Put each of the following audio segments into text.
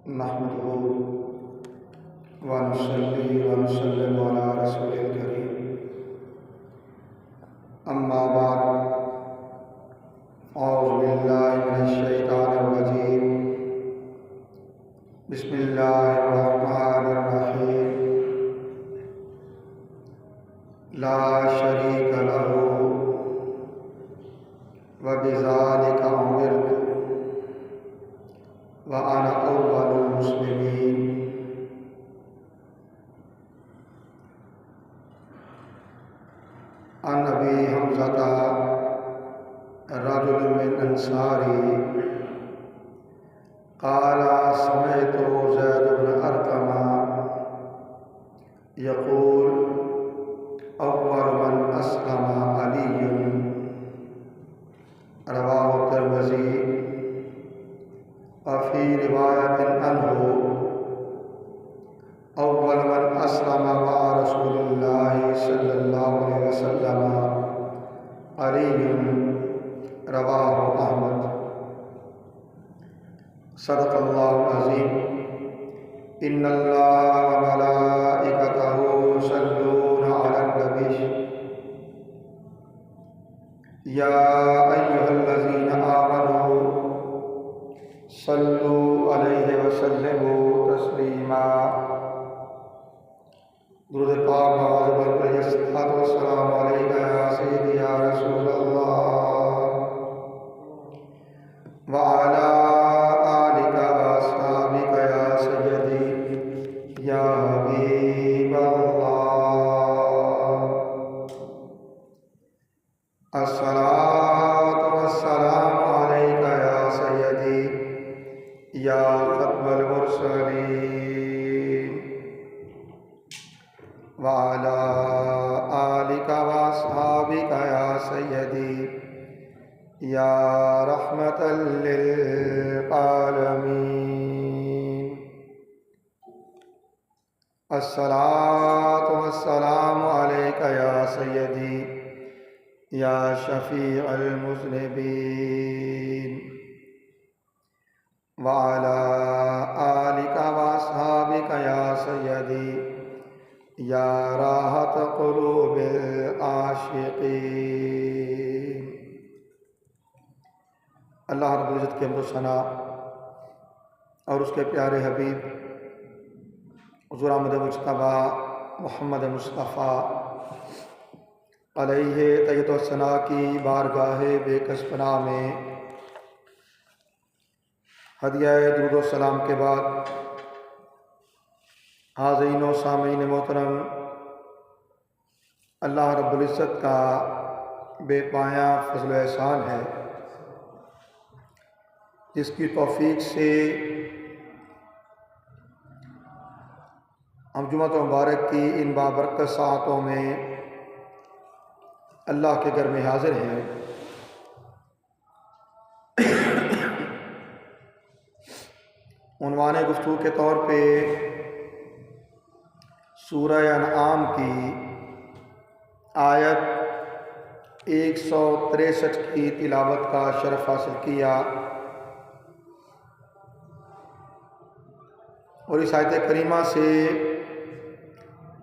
نحمده ونصلي ونسلم على رسول الكريم أما بعد أعوذ بالله من الشيطان الرجيم بسم الله الرحمن الرحيم لا شريك له وبذلك أمرت وأنا أول المسلمين عن أبي حمزة رجل من أنصاري قال سمعت زيد بن أرقم يقول أول من أسلم علي رواه الترمذي وفي رواية عنه أول من أسلم مع رسول الله صلى الله عليه وسلم علي رواه أحمد صدق الله العظيم إن الله وملائكته يصلون على النبي يا أيها الذين آمنوا صلوا عليه وسلموا تسلیما۔ درود پاک نواز بلکہ الصلاۃ والسلام علیکہ یا سیدی یا رسول اللہ وعلی آلک واصحابک یا سیدی یا حبیب اللہ۔ الصلاۃ والسلام علیکہ یا سیدی یا ختم المرسلین وعلی آلک واصحابک یا سیدی یا رحمۃ للعالمین۔ الصلاۃ والسلام علیک یا سیدی یا شفیع المذنبین وعلی آلک واصحابک یا سیدی یا راحت قلوب العاشقین۔ اللہ رب العزت کے حمد و ثنا اور اس کے پیارے حبیب حضور احمد مجتبیٰ محمد مصطفیٰ علیہ تحیت و ثنا کی بارگاہ بے کس پناہ میں ہدیہ درود و سلام کے بعد حاضرین و سامعین محترم، اللہ رب العزت کا بے پایہ فضل و احسان ہے جس کی توفیق سے ہم جمعۃ مبارک کی ان بابرکت ساعتوں میں اللہ کے گھر میں حاضر ہیں۔ عنوان گفتگو کے طور پہ سورہ انعام کی آیت 163 کی تلاوت کا شرف حاصل کیا، اور اس آیت کریمہ سے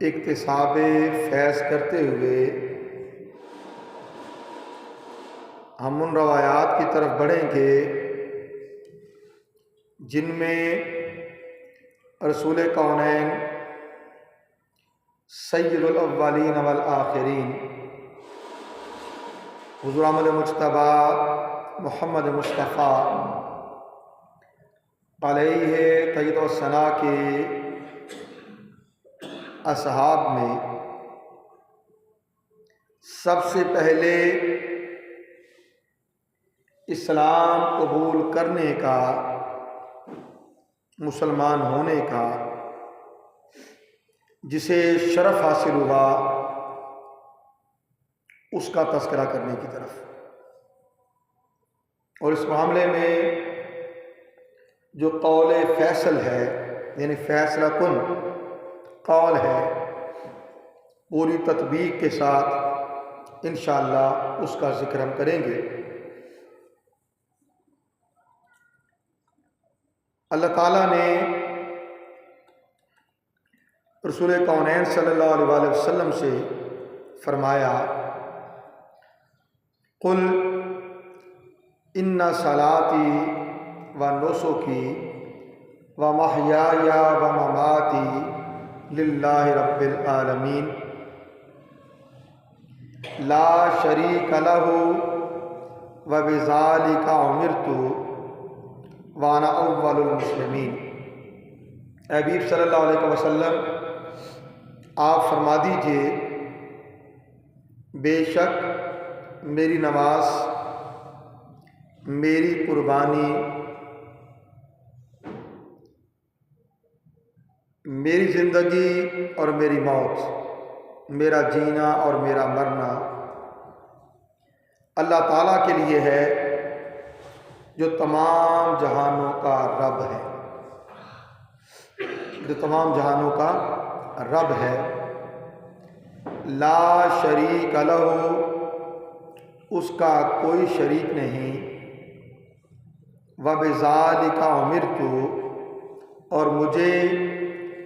اکتساب فیض کرتے ہوئے ہم ان روایات کی طرف بڑھیں گے جن میں رسول کونین سید الاولین والآخرین حضور احمد مجتبیٰ محمد مصطفیٰ علیہ تحیت و ثنا کے اصحاب میں سب سے پہلے اسلام قبول کرنے کا، مسلمان ہونے کا جسے شرف حاصل ہوا، اس کا تذکرہ کرنے کی طرف، اور اس معاملے میں جو قول فیصل ہے، یعنی فیصلہ کن قول ہے، پوری تطبیق کے ساتھ انشاءاللہ اس کا ذکر ہم کریں گے۔ اللہ تعالیٰ نے رسول کونین صلی اللہ علیہ وآلہ وسلم سے فرمایا قل ان صلاتی و نسکی و محیای و مماتی للہ رب العالمین لا شریک لہ و بذالک امرت وانا اول المسلمین۔ اے حبیب صلی اللہ علیہ وسلم آپ فرما دیجئے بے شک میری نماز، میری قربانی، میری زندگی اور میری موت، میرا جینا اور میرا مرنا اللہ تعالیٰ کے لیے ہے جو تمام جہانوں کا رب ہے، جو تمام جہانوں کا رب ہے۔ لا شریک لہ، اس کا کوئی شریک نہیں، وبذالک امرت، اور مجھے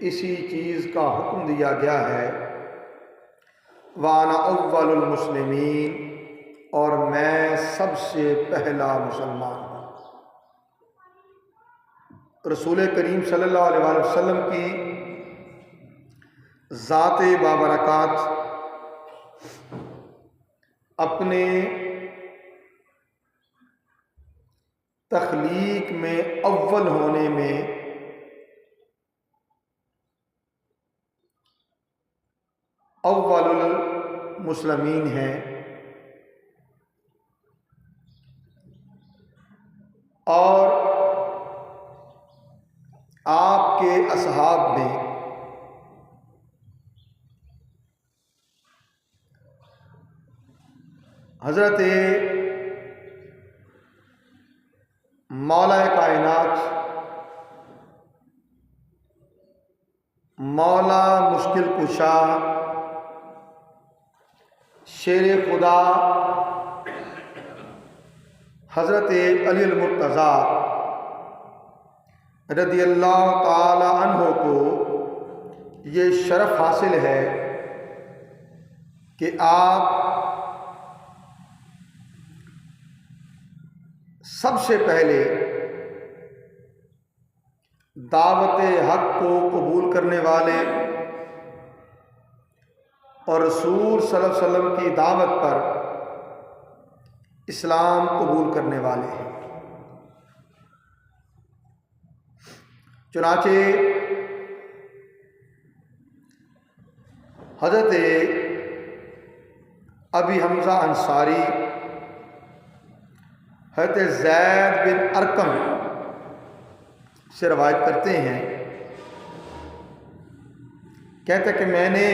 اسی چیز کا حکم دیا گیا ہے، وانا اول المسلمین، اور میں سب سے پہلا مسلمان ہوں۔ رسول کریم صلی اللہ علیہ وآلہ وسلم کی ذات بابرکات اپنے تخلیق میں اول ہونے میں اول المسلمین ہیں، اور آپ کے اصحاب میں حضرت مولا کائنات، مولا مشکل کشا، شیر خدا حضرت علی المرتضیٰ رضی اللہ تعالی عنہ کو یہ شرف حاصل ہے کہ آپ سب سے پہلے دعوت حق کو قبول کرنے والے اور رسول صلی اللہ علیہ وسلم کی دعوت پر اسلام قبول کرنے والے ہیں۔ چنانچہ حضرت ابی حمزہ انصاری حضرت زید بن ارقم سے روایت کرتے ہیں، کہتے کہ میں نے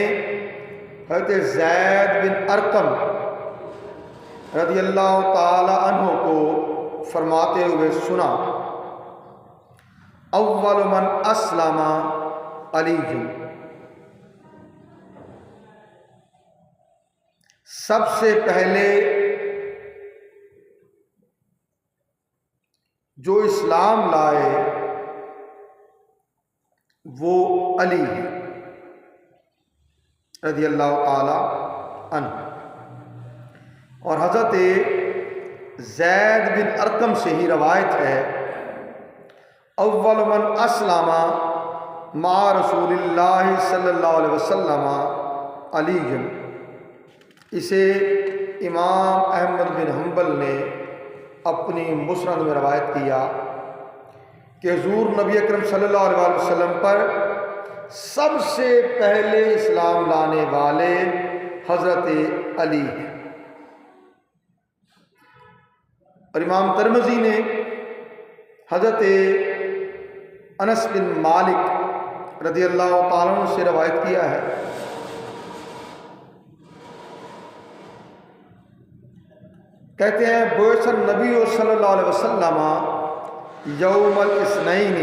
حضرت زید بن ارقم رضی اللہ تعالی عنہ کو فرماتے ہوئے سنا اول من اسلم علی، سب سے پہلے جو اسلام لائے وہ علی ہے رضی اللہ تعالی عنہ۔ اور حضرت زید بن ارقم سے ہی روایت ہے اول من اسلم مع رسول اللہ صلی اللہ علیہ وسلم علی۔ اسے امام احمد بن حنبل نے اپنی مسند میں روایت کیا کہ حضور نبی اکرم صلی اللہ علیہ وسلم پر سب سے پہلے اسلام لانے والے حضرت علی ہیں۔ اور امام ترمذی نے حضرت انس بن مالک رضی اللہ تعالیٰ عنہ سے روایت کیا ہے کہتے ہیں بعث النبی صلی اللہ علیہ وسلم یوم الاثنین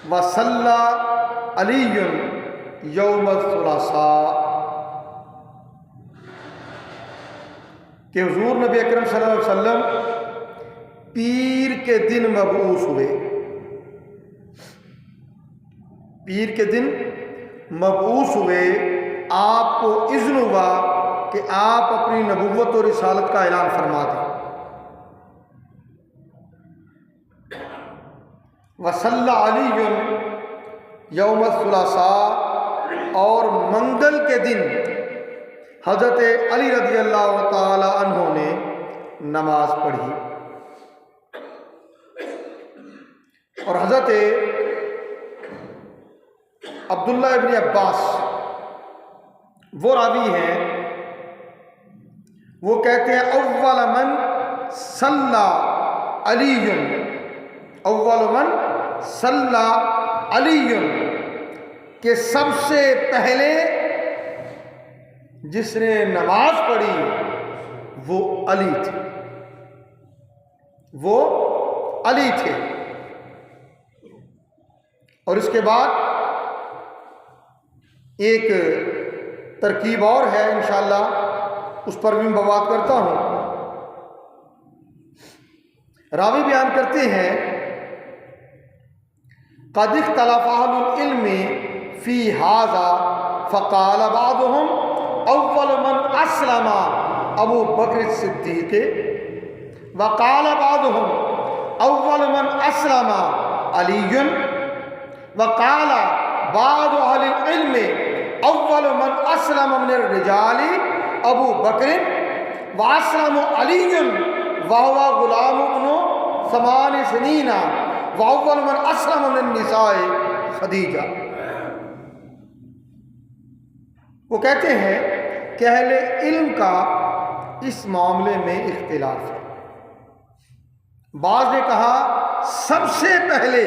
وصلی علی یوم الثلاثاء، کہ حضور نبی اکرم صلی اللہ علیہ وسلم پیر کے دن مبعوث ہوئے پیر کے دن مبعوث ہوئے، آپ کو اذن ہوا کہ آپ اپنی نبوت اور رسالت کا اعلان فرما دیں۔ وصلی علی یوم الثلاثاء، اور منگل کے دن حضرت علی رضی اللہ تعالی عنہ نے نماز پڑھی، اور حضرت عبداللہ ابن عباس وہ راوی ہیں، وہ کہتے ہیں اول من صلی علی، اول من صلی علی، کہ سب سے پہلے جس نے نماز پڑھی وہ علی تھے، وہ علی تھے۔ اور اس کے بعد ایک ترکیب اور ہے، انشاءاللہ اس پر بھی میں بات کرتا ہوں۔ راوی بیان کرتے ہیں قد اختلف اہل العلم فی ھذا فقال بعضهم اول من اسلم ابو بکر الصدیق، وقال بعضهم اول من اسلم علی، وقال بعض اہل العلم اول من اسلم من الرجال ابو بکر واسلم علی وهو غلام ابن 8 سنین، واول من اسلم من النساء خدیجہ۔ وہ کہتے ہیں کہ اہل علم کا اس معاملے میں اختلاف ہے۔ بعض نے کہا سب سے پہلے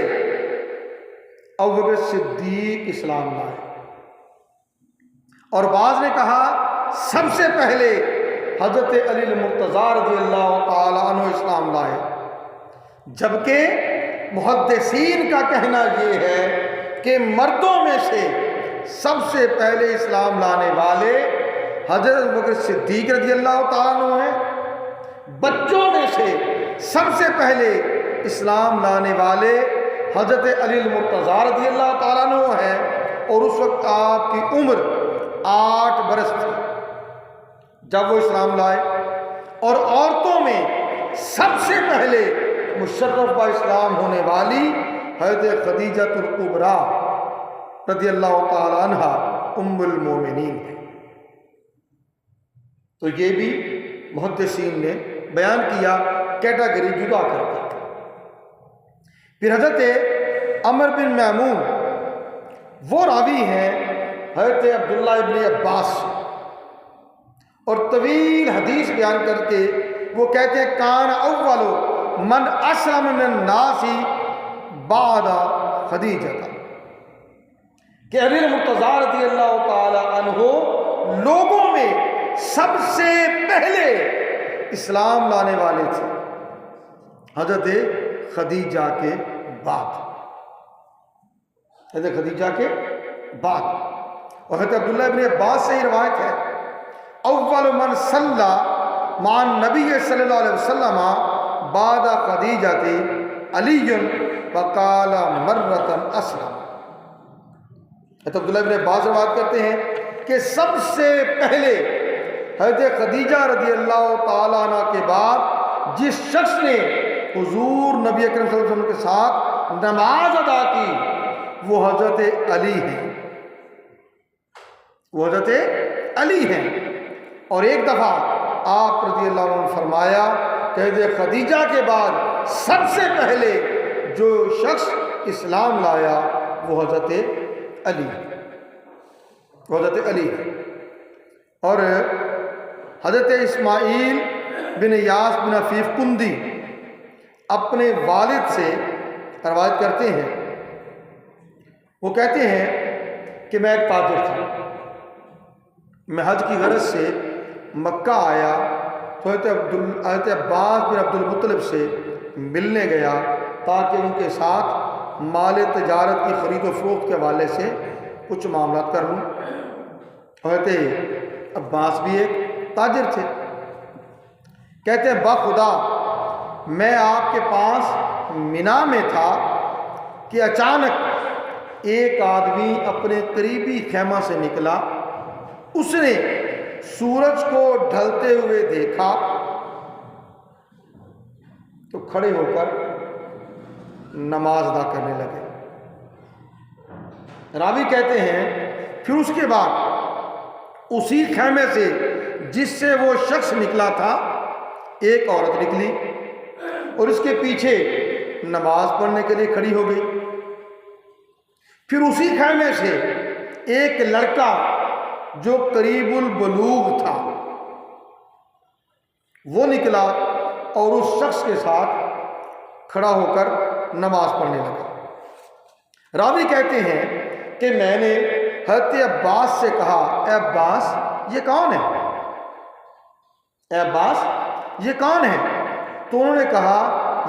ابوبکر صدیق اسلام لائے، اور بعض نے کہا سب سے پہلے حضرت علی المرتضیٰ رضی اللہ تعالی عنہ اسلام لائے، جبکہ محدثین کا کہنا یہ ہے کہ مردوں میں سے سب سے پہلے اسلام لانے والے حضرت ابوبکر صدیق رضی اللہ تعالیٰ عنہ ہیں، بچوں میں سے سب سے پہلے اسلام لانے والے حضرت علی المرتضیٰ رضی اللہ تعالیٰ عنہ ہیں، اور اس وقت آپ کی عمر 8 برس تھی جب وہ اسلام لائے۔ اور عورتوں میں سب سے پہلے مشرف با اسلام ہونے والی حضرت خدیجہ الکبریٰ رضی اللہ تعالی عنہا ام المومنین ہے۔ تو یہ بھی محدثین نے بیان کیا کیٹاگری جدا کر کے۔ پھر حضرت عمر بن میمون وہ راوی ہیں حضرت عبداللہ ابن عباس، اور طویل حدیث بیان کر کے وہ کہتے ہیں کان اول من اسلم من الناس بعد خدیجہ، کہ علی المرتضیٰ رضی اللہ تعالی عنہ لوگوں میں سب سے پہلے اسلام لانے والے تھے حضرت خدیجہ کے بعد، حضرت خدیجہ کے بعد۔ اور حضرت عبداللہ ابن عباس سے ہی روایت ہے اول من صلی مع النبی صلی اللہ علیہ وسلم بعد خدیجہ علی وقال مرۃ اسلم۔ حضرت عبداللہ ابن عباس روایت کرتے ہیں کہ سب سے پہلے حضرت خدیجہ رضی اللہ تعالیٰ عنہ کے بعد جس شخص نے حضور نبی اکرم صلی اللہ علیہ وسلم کے ساتھ نماز ادا کی وہ حضرت علی ہیں، وہ حضرت علی ہیں۔ اور ایک دفعہ آپ رضی اللہ عنہ نے فرمایا کہ حضرت خدیجہ کے بعد سب سے پہلے جو شخص اسلام لایا وہ حضرت علی، وہ حضرت علی ہے۔ اور حضرت اسماعیل بن یاس بن عفیف کندی اپنے والد سے روایت کرتے ہیں، وہ کہتے ہیں کہ میں ایک تاجر تھا، میں حج کی غرض سے مکہ آیا تو حضرت عباس بن عبد المطلب سے ملنے گیا تاکہ ان کے ساتھ مال تجارت کی خرید و فروخت کے حوالے سے کچھ معاملات کر لوں۔ حضرت عباس بھی ایک تاجر تھے، کہتے ہیں بخدا میں آپ کے پاس منا میں تھا کہ اچانک ایک آدمی اپنے قریبی خیمہ سے نکلا، اس نے سورج کو ڈھلتے ہوئے دیکھا تو کھڑے ہو کر نماز ادا کرنے لگے۔ راوی کہتے ہیں پھر اس کے بعد اسی خیمے سے جس سے وہ شخص نکلا تھا ایک عورت نکلی اور اس کے پیچھے نماز پڑھنے کے لیے کھڑی ہو گئی۔ پھر اسی خیمے سے ایک لڑکا جو قریب البلوغ تھا وہ نکلا اور اس شخص کے ساتھ کھڑا ہو کر نماز پڑھنے لگا۔ راوی کہتے ہیں کہ میں نے حضرت عباس سے کہا، اے عباس یہ کون ہے؟ اے عباس یہ کون ہے؟ تو انہوں نے کہا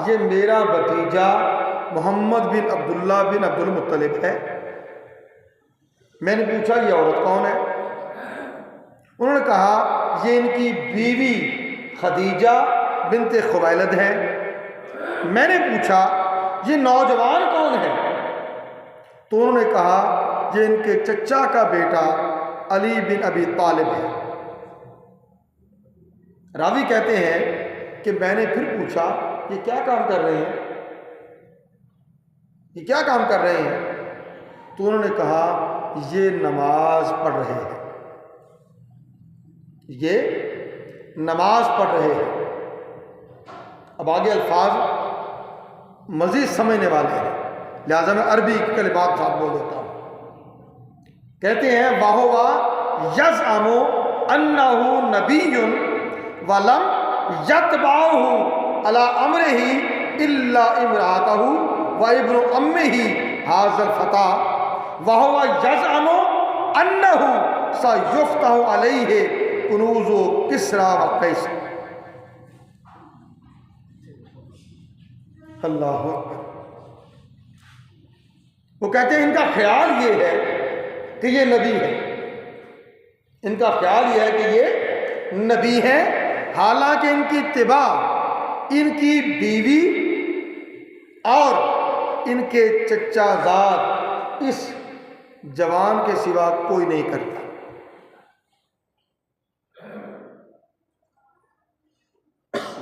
یہ میرا بھتیجا محمد بن عبداللہ بن عبد المطلب ہے۔ میں نے پوچھا یہ عورت کون ہے؟ انہوں نے کہا یہ ان کی بیوی خدیجہ بنت خویلد ہے۔ میں نے پوچھا یہ نوجوان کون ہے؟ تو انہوں نے کہا یہ ان کے چچا کا بیٹا علی بن ابی طالب ہے۔ راوی کہتے ہیں کہ میں نے پھر پوچھا یہ کیا کام کر رہے ہیں؟ یہ کیا کام کر رہے ہیں؟ تو انہوں نے کہا یہ نماز پڑھ رہے ہیں، یہ نماز پڑھ رہے ہیں۔ اب آگے الفاظ مزید سمجھنے والے ہیں، لہذا میں عربی کی کلمات ساتھ بول دیتا ہوں۔ کہتے ہیں وَهُوَ يَزْعَمُ أَنَّهُ نَبِيٌّ وَلَمْ يَتْبَعْهُ عَلَىٰ أَمْرِهِ إِلَّا امْرَأَتَهُ وَابْنُ عَمِّهِ هَٰذَا الْفَتَىٰ وَهُوَ يَزْعَمُ أَنَّهُ سَيُفْتَحُ عَلَيْهِ كُنُوزُ كِسْرَىٰ وَقَيْصَرَ۔ اللہ اکبر۔ وہ کہتے ہیں ان کا خیال یہ ہے کہ یہ نبی ہے، ان کا خیال یہ ہے کہ یہ نبی ہے، حالانکہ ان کی اتباع ان کی بیوی اور ان کے چچا زاد اس جوان کے سوا کوئی نہیں کرتا۔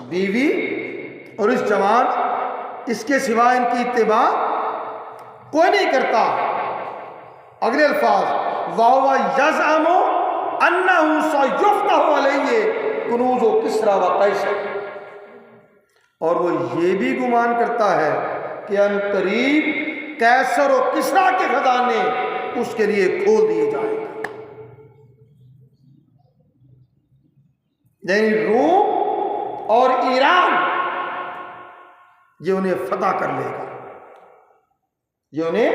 بیوی اور اس جوان اس کے سوا ان کی اتباع کوئی نہیں کرتا۔ اگلے الفاظ وَهُوَ يَزْعَمُ أَنَّهُ سَيُفْتَحُ عَلَيْهِ كُنُوزُ كِسْرَىٰ وَقَيْصَرَ، اور وہ یہ بھی گمان کرتا ہے کہ ان قریب قیصر و کسریٰ کے خزانے اس کے لیے کھول دیے جائیں گے، یعنی روم اور ایران یہ انہیں فتح کر لے گا، یہ انہیں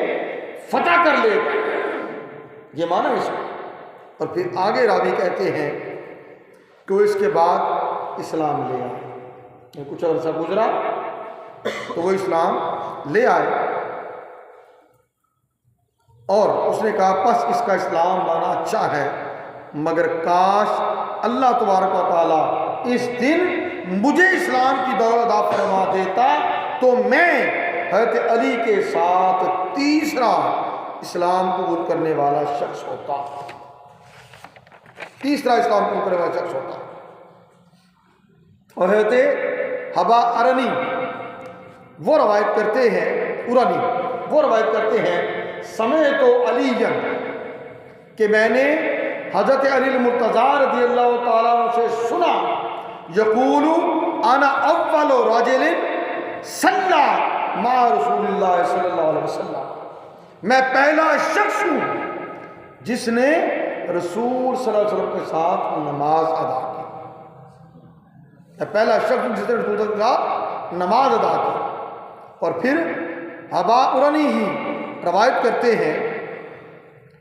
فتح کر لے گا، یہ معنی اس کا۔ اور پھر آگے راوی کہتے ہیں کہ وہ اس کے بعد اسلام لے آئے، کچھ عرصہ گزرا تو وہ اسلام لے آئے، اور اس نے کہا پس اس کا اسلام لانا اچھا ہے، مگر کاش اللہ تبارک و تعالیٰ اس دن مجھے اسلام کی دولت عطا فرما دیتا تو میں حضرت علی کے ساتھ تیسرا اسلام قبول کرنے والا شخص ہوتا، تیسرا اسلام قبول کرنے والا شخص ہوتا۔ اور حضرت حبا ارنی وہ روایت کرتے ہیں، وہ روایت کرتے ہیں سمعت علی کہ میں نے حضرت علی المرتضیٰ رضی اللہ تعالیٰ عنہ سے سنا یقول انا اول رجل صلی مع رسول اللہ صلی اللہ علیہ وسلم، میں پہلا شخص ہوں جس نے رسول صلی اللہ علیہ وسلم کے ساتھ نماز ادا کی، میں پہلا شخص ہوں جس نے رسول کے ساتھ نماز ادا کی۔ اور پھر حبا ارنی ہی روایت کرتے ہیں،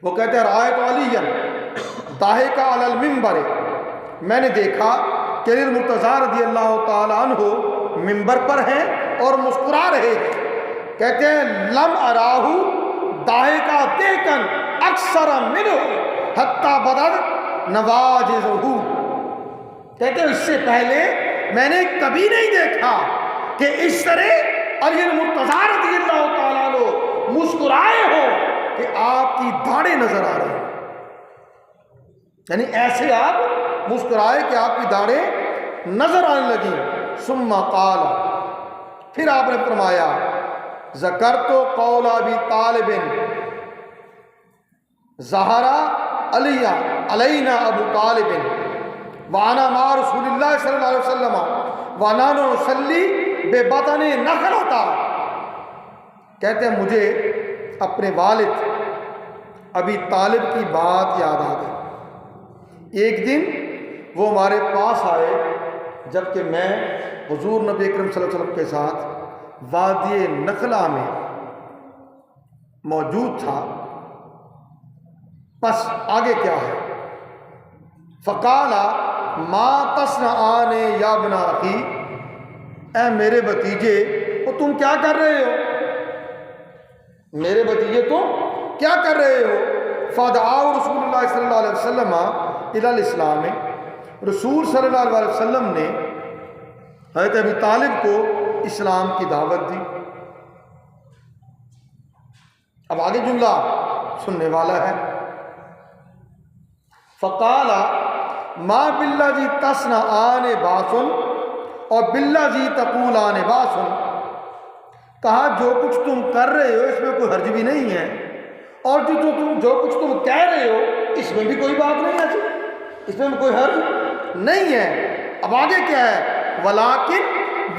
وہ کہتے ہیں رأیت علی ضاحکا علی المنبر، میں نے دیکھا کہ علی المرتضیٰ رضی اللہ تعالیٰ عنہ منبر پر ہیں اور مسکرا رہے ہیں۔ کہتے ہیں لم اراہ ضاحکا دیکھن اکثر منہ حتی بدت نواجذہ، کہتے ہیں اس سے پہلے میں نے کبھی نہیں دیکھا کہ اس طرح علی المرتضیٰ رضی اللہ تعالیٰ عنہ مسکرائے ہوں کہ آپ کی داڑھیں نظر آ رہی ہیں، یعنی ایسے آپ مسکرائے کہ آپ کی داڑھیں نظر آنے لگیں۔ ثم قال، پھر آپ نے فرمایا ذکرت قول ابی طالب ظہر علینا ابو طالب وانا مع رسول اللہ صلی اللہ علیہ وسلم ونحن نصلی ببطن نخلۃ۔ کہتے ہیں مجھے اپنے والد ابی طالب کی بات یاد آ گئی۔ ایک دن وہ ہمارے پاس آئے جبکہ میں حضور نبی اکرم صلی اللہ علیہ وسلم کے ساتھ وادی نخلا میں موجود تھا۔ پس آگے کیا ہے؟ فقال ما تصنعان یا ابن اخی، اے میرے بھتیجے وہ تم کیا کر رہے ہو؟ میرے بھتیجے تم کیا کر رہے ہو؟ فدعا رسول اللہ صلی اللہ علیہ وسلم الی الاسلام، رسول صلی اللہ علیہ وسلم نے حضرت ابی طالب کو اسلام کی دعوت دی۔ اب آگے جملہ سننے والا ہے، فقال ما بالذی تصنعان باس اور بالذی تقولان باس، کہا جو کچھ تم کر رہے ہو اس میں کوئی حرج بھی نہیں ہے، اور جو کچھ تم کہہ رہے ہو اس میں بھی کوئی بات نہیں ہے، اس میں بھی کوئی حرج نہیں ہے۔ اب آگے کیا ہے؟ ولیکن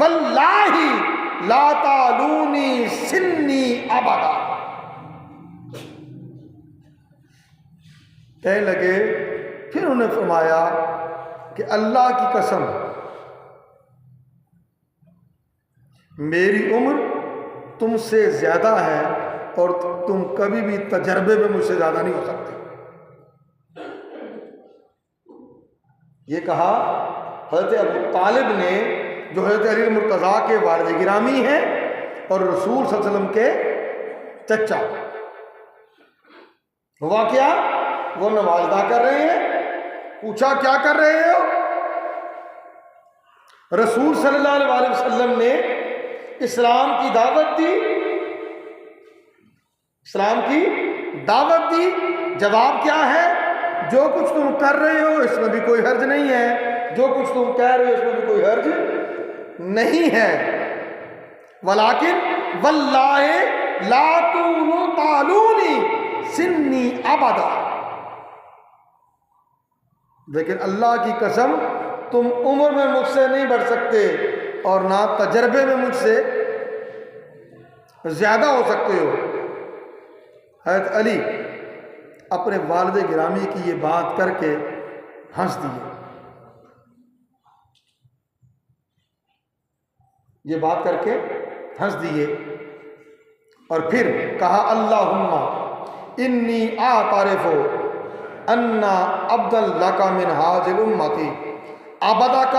واللہ لا تعلونی سنی ابدا، کہنے لگے پھر انہوں نے فرمایا کہ اللہ کی قسم میری عمر تم سے زیادہ ہے اور تم کبھی بھی تجربے میں مجھ سے زیادہ نہیں ہو سکتے۔ یہ کہا حضرت ابو طالب نے جو حضرت علی المرتضیٰ کے والد گرامی ہیں اور رسول صلی اللہ علیہ وسلم کے چچا۔ ہوا کیا؟ وہ نماز ادا کر رہے ہیں، پوچھا کیا کر رہے ہو؟ رسول صلی اللہ علیہ وسلم نے اسلام کی دعوت دی، اسلام کی دعوت دی۔ جواب کیا ہے؟ جو کچھ تم کر رہے ہو اس میں بھی کوئی حرج نہیں ہے، جو کچھ تم کہہ رہے ہو اس میں بھی کوئی حرج نہیں ہے۔ ولیکن واللہ لا تعلونی سنی ابدا، لیکن اللہ کی قسم تم عمر میں مجھ سے نہیں بڑھ سکتے اور نہ تجربے میں مجھ سے زیادہ ہو سکتے ہو۔ حضرت علی اپنے والد گرامی کی یہ بات کر کے ہنس دیے، یہ بات کر کے ہنس دیے، اور پھر کہا اللہم انی اعترف ان عبدا لک من ھذہ الامۃ عبدک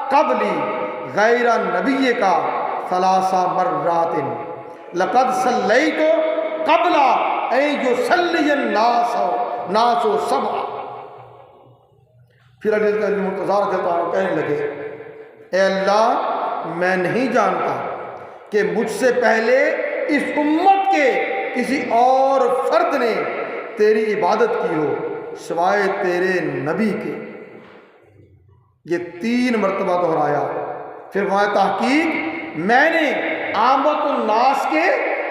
قبلی غیر نبی کا ثلاث مرات لقد صلیت قبل ان یصلی الناس سبعا۔ پھر علی المرتضیٰ رضی اللہ عنہ کہنے لگے اے اللہ میں نہیں جانتا کہ مجھ سے پہلے اس امت کے کسی اور فرد نے تیری عبادت کی ہو سوائے تیرے نبی کے۔ یہ 3 مرتبہ دہرایا۔ پھر وہاں تحقیق میں نے عامت الناس کے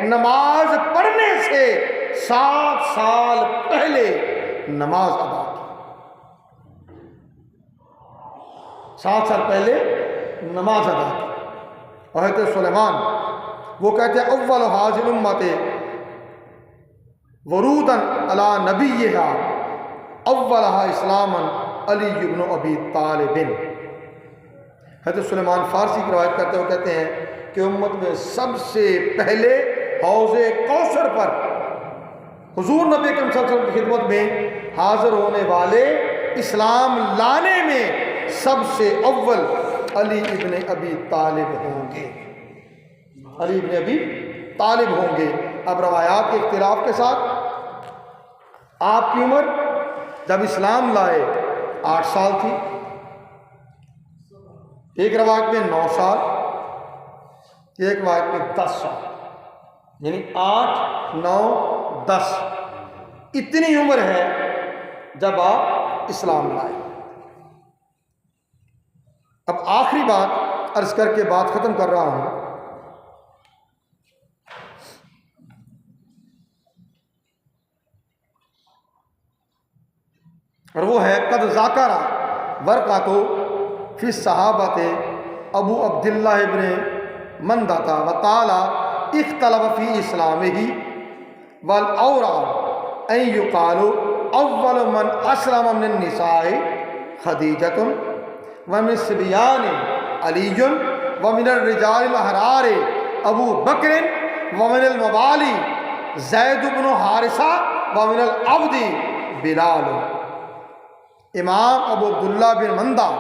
نماز پڑھنے سے 7 سال پہلے نماز ادا کی، 7 سال پہلے نماز ادا کی۔ اور حضرت سلیمان وہ کہتے ہیں اول ھذہ الامۃ ورودا علی نبیھا اولھا اسلاما علی بن ابی طالب۔ حضرت سلیمان فارسی کی روایت کرتے ہوئے کہتے ہیں کہ امت میں سب سے پہلے حوض کوثر پر حضور نبی اکرم صلی اللہ علیہ وسلم کی خدمت میں حاضر ہونے والے، اسلام لانے میں سب سے اول علی ابن ابی طالب ہوں گے، علی ابن ابی طالب ہوں گے۔ اب روایات کے اختلاف کے ساتھ آپ کی عمر جب اسلام لائے 8 سال تھی، ایک روایت میں 9 سال، ایک روایت میں 10 سال، یعنی 8، 9، 10 اتنی عمر ہے جب آپ اسلام لائے۔ اب آخری بات عرض کر کے بات ختم کر رہا ہوں، اور وہ ہے قد ذاکر ورقۃ فی الصحابۃ ابو عبداللہ ابن مندہ وقال اختلف فی اسلامہ والاورا ان یقال اول من اسلم من النساء خدیجۃ ومن الصبیان علی ومن الرجال الاحرار ابو بکر ومن الموالی زید بن حارثہ ومن العبد بلال۔ امام ابو عبداللہ بن مندہ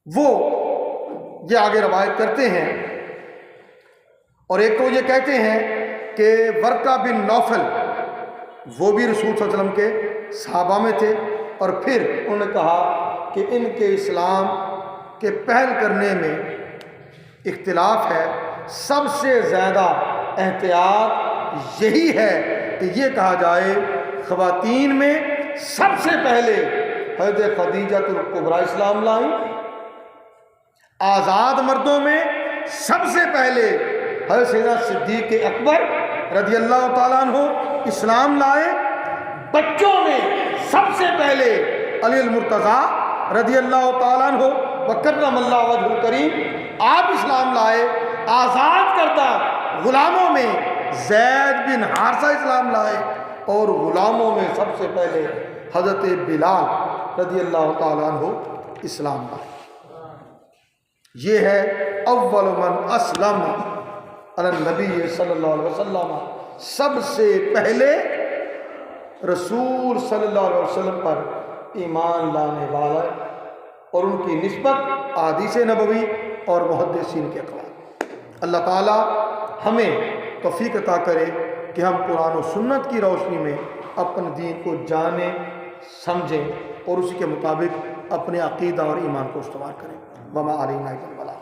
وہ یہ آگے روایت کرتے ہیں، اور ایک تو یہ کہتے ہیں کہ ورقہ بن نوفل وہ بھی رسول صلی اللہ علیہ وسلم کے صحابہ میں تھے، اور پھر انہوں نے کہا کہ ان کے اسلام کے پہل کرنے میں اختلاف ہے، سب سے زیادہ احتیاط یہی ہے کہ یہ کہا جائے خواتین میں سب سے پہلے حضرت خدیجہ الکبریٰ اسلام لائیں، آزاد مردوں میں سب سے پہلے حضرت سیدنا صدیق اکبر رضی اللہ تعالیٰ عنہ اسلام لائے، بچوں میں سب سے پہلے علی المرتضیٰ رضی اللہ تعالیٰ عنہ وکرم اللہ وجہ الکریم آپ اسلام لائے، آزاد کردہ غلاموں میں زید بن حارثہ اسلام لائے، اور غلاموں میں سب سے پہلے حضرت بلال رضی اللہ تعالیٰ عنہ اسلام لائے۔ یہ ہے اول من اسلم علی النبی صلی اللہ علیہ وسلم، سب سے پہلے رسول صلی اللہ علیہ وسلم پر ایمان لانے والا، اور ان کی نسبت احادیث نبوی اور محدثین کے اقوال۔ اللہ تعالی ہمیں توفیق عطا کرے کہ ہم قرآن و سنت کی روشنی میں اپنے دین کو جانیں، سمجھیں، اور اسی کے مطابق اپنے عقیدہ اور ایمان کو استوار کریں۔ وما علینا الا البلاغ۔